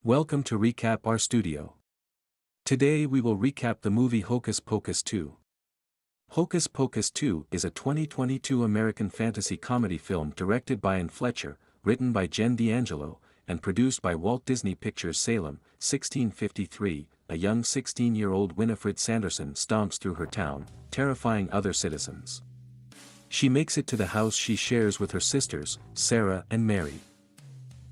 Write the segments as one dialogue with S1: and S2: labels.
S1: Welcome to Recap Our Studio. Today we will recap the movie Hocus Pocus 2. Hocus Pocus 2 is a 2022 American fantasy comedy film directed by Anne Fletcher, written by Jen D'Angelo, and produced by Walt Disney Pictures Salem, 1653. A young 16-year-old Winifred Sanderson stomps through her town, terrifying other citizens. She makes it to the house she shares with her sisters, Sarah and Mary.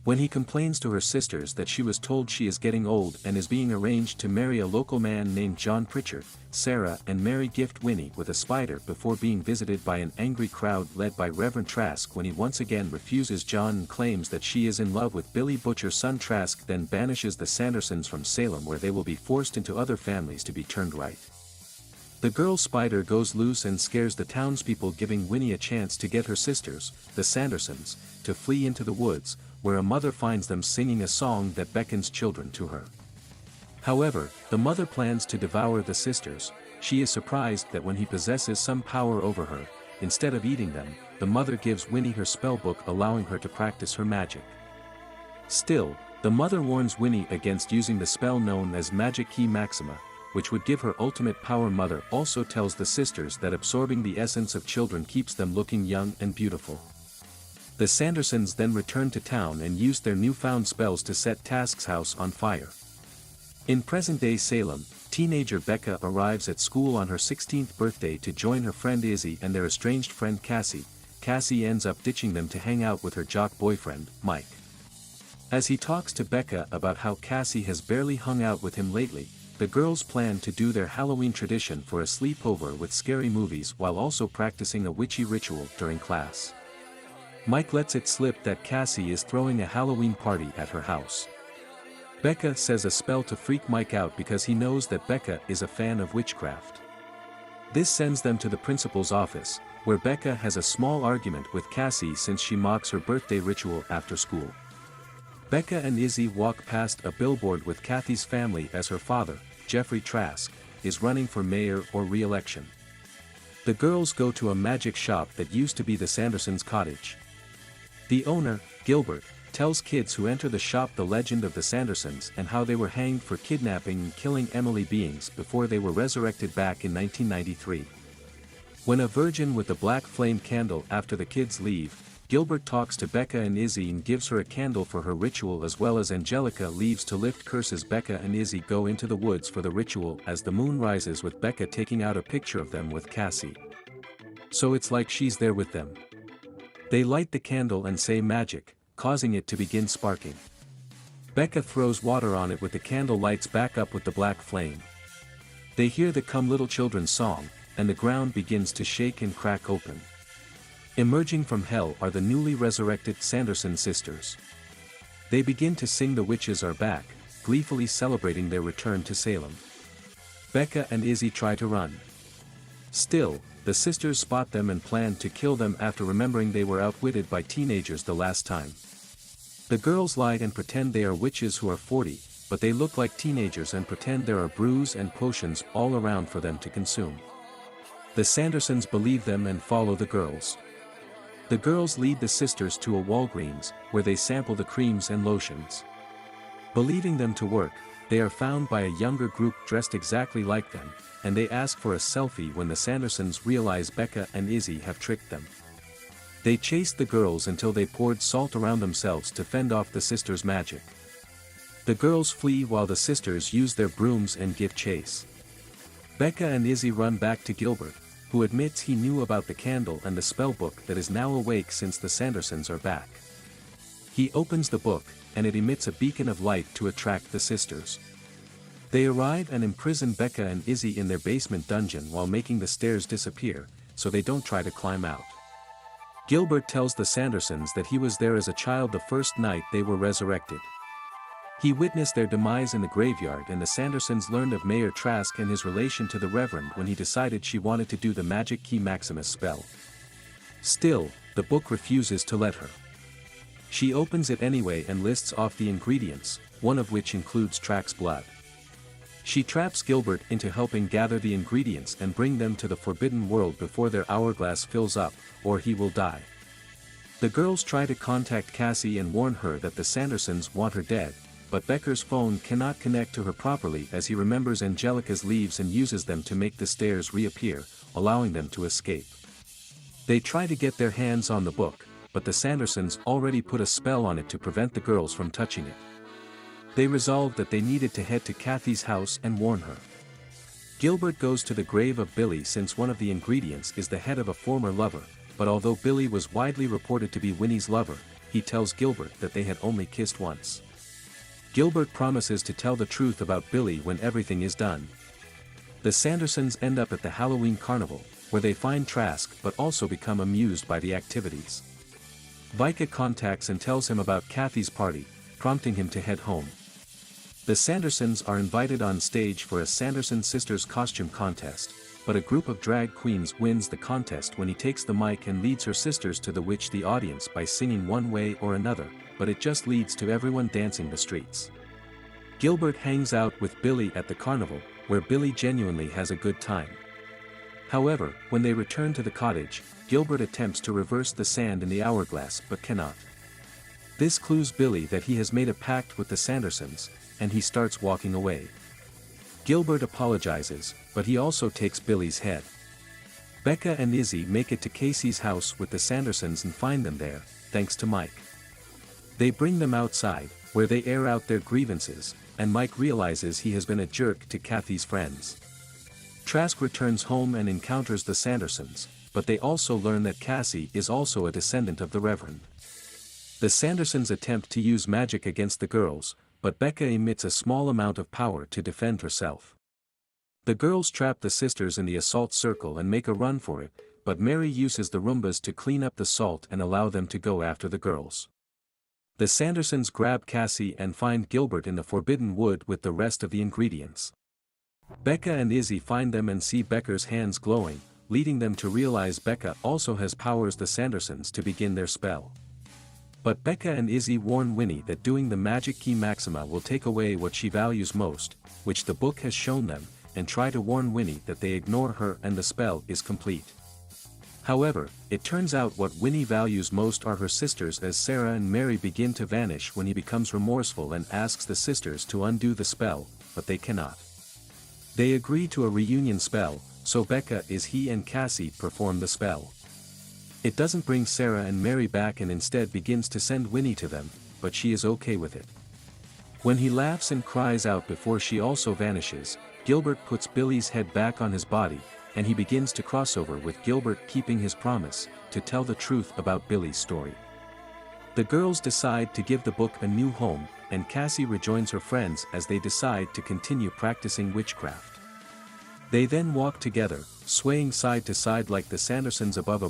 S1: When he complains to her sisters that she was told she is getting old and is being arranged to marry a local man named John Pritchard, Sarah and Mary gift Winnie with a spider before being visited by an angry crowd led by Reverend Trask when he once again refuses John and claims that she is in love with Billy Butcher's son. Trask then banishes the Sandersons from Salem, where they will be forced into other families to be turned right. The girl spider goes loose and scares the townspeople, giving Winnie a chance to get her sisters, the Sandersons, to flee into the woods, where a mother finds them singing a song that beckons children to her. However, the mother plans to devour the sisters. She is surprised that when he possesses some power over her, instead of eating them, the mother gives Winnie her spellbook, allowing her to practice her magic. Still, the mother warns Winnie against using the spell known as Magic Key Maxima, which would give her ultimate power. Mother also tells the sisters that absorbing the essence of children keeps them looking young and beautiful. The Sandersons then return to town and use their newfound spells to set Trask's house on fire. In present-day Salem, teenager Becca arrives at school on her 16th birthday to join her friend Izzy and their estranged friend Cassie. Cassie ends up ditching them to hang out with her jock boyfriend, Mike. As he talks to Becca about how Cassie has barely hung out with him lately, the girls plan to do their Halloween tradition for a sleepover with scary movies while also practicing a witchy ritual during class. Mike lets it slip that Cassie is throwing a Halloween party at her house. Becca says a spell to freak Mike out because he knows that Becca is a fan of witchcraft. This sends them to the principal's office, where Becca has a small argument with Cassie since she mocks her birthday ritual after school. Becca and Izzy walk past a billboard with Kathy's family as her father, Jeffrey Trask, is running for mayor or re-election. The girls go to a magic shop that used to be the Sandersons' cottage. The owner, Gilbert, tells kids who enter the shop the legend of the Sandersons and how they were hanged for kidnapping and killing Emily Beings before they were resurrected back in 1993. When a virgin with a black flame candle after the kids leave, Gilbert talks to Becca and Izzy and gives her a candle for her ritual, as well as Angelica leaves to lift curses. Becca and Izzy go into the woods for the ritual as the moon rises, with Becca taking out a picture of them with Cassie. So it's like she's there with them. They light the candle and say magic, causing it to begin sparking. Becca throws water on it, with the candle lights back up with the black flame. They hear the Come Little Children song, and the ground begins to shake and crack open. Emerging from hell are the newly resurrected Sanderson Sisters. They begin to sing "The Witches Are Back," gleefully celebrating their return to Salem. Becca and Izzy try to run. Still, the sisters spot them and plan to kill them after remembering they were outwitted by teenagers the last time. The girls lie and pretend they are witches who are 40, but they look like teenagers and pretend there are brews and potions all around for them to consume. The Sandersons believe them and follow the girls. The girls lead the sisters to a Walgreens, where they sample the creams and lotions. Believing them to work, they are found by a younger group dressed exactly like them, and they ask for a selfie when the Sandersons realize Becca and Izzy have tricked them. They chased the girls until they poured salt around themselves to fend off the sisters' magic. The girls flee while the sisters use their brooms and give chase. Becca and Izzy run back to Gilbert, who admits he knew about the candle and the spellbook that is now awake since the Sandersons are back. He opens the book, and it emits a beacon of light to attract the sisters. They arrive and imprison Becca and Izzy in their basement dungeon while making the stairs disappear, so they don't try to climb out. Gilbert tells the Sandersons that he was there as a child the first night they were resurrected. He witnessed their demise in the graveyard, and the Sandersons learned of Mayor Trask and his relation to the Reverend when he decided she wanted to do the Magic Key Maximus spell. Still, the book refuses to let her. She opens it anyway and lists off the ingredients, one of which includes Trask's blood. She traps Gilbert into helping gather the ingredients and bring them to the Forbidden World before their hourglass fills up, or he will die. The girls try to contact Cassie and warn her that the Sandersons want her dead, but Becker's phone cannot connect to her properly as he remembers Angelica's leaves and uses them to make the stairs reappear, allowing them to escape. They try to get their hands on the book, but the Sandersons already put a spell on it to prevent the girls from touching it. They resolved that they needed to head to Kathy's house and warn her. Gilbert goes to the grave of Billy since one of the ingredients is the head of a former lover, but although Billy was widely reported to be Winnie's lover, he tells Gilbert that they had only kissed once. Gilbert promises to tell the truth about Billy when everything is done. The Sandersons end up at the Halloween carnival, where they find Trask but also become amused by the activities. Vika contacts and tells him about Kathy's party, prompting him to head home. The Sandersons are invited on stage for a Sanderson Sisters costume contest, but a group of drag queens wins the contest when he takes the mic and leads her sisters to bewitch the audience by singing one way or another, but it just leads to everyone dancing the streets. Gilbert hangs out with Billy at the carnival, where Billy genuinely has a good time. However, when they return to the cottage, Gilbert attempts to reverse the sand in the hourglass but cannot. This clues Billy that he has made a pact with the Sandersons, and he starts walking away. Gilbert apologizes, but he also takes Billy's head. Becca and Izzy make it to Casey's house with the Sandersons and find them there, thanks to Mike. They bring them outside, where they air out their grievances, and Mike realizes he has been a jerk to Kathy's friends. Trask returns home and encounters the Sandersons, but they also learn that Cassie is also a descendant of the Reverend. The Sandersons attempt to use magic against the girls, but Becca emits a small amount of power to defend herself. The girls trap the sisters in the assault circle and make a run for it, but Mary uses the Roombas to clean up the salt and allow them to go after the girls. The Sandersons grab Cassie and find Gilbert in the forbidden wood with the rest of the ingredients. Becca and Izzy find them and see Becca's hands glowing, leading them to realize Becca also has powers the Sandersons to begin their spell. But Becca and Izzy warn Winnie that doing the magic key Maxima will take away what she values most, which the book has shown them, and try to warn Winnie that they ignore her and the spell is complete. However, it turns out what Winnie values most are her sisters as Sarah and Mary begin to vanish when he becomes remorseful and asks the sisters to undo the spell, but they cannot. They agree to a reunion spell, so Becca, Izzy and Cassie perform the spell. It doesn't bring Sarah and Mary back and instead begins to send Winnie to them, but she is okay with it. When he laughs and cries out before she also vanishes, Gilbert puts Billy's head back on his body, and he begins to crossover with Gilbert keeping his promise, to tell the truth about Billy's story. The girls decide to give the book a new home, and Cassie rejoins her friends as they decide to continue practicing witchcraft. They then walk together, swaying side to side like the Sandersons above a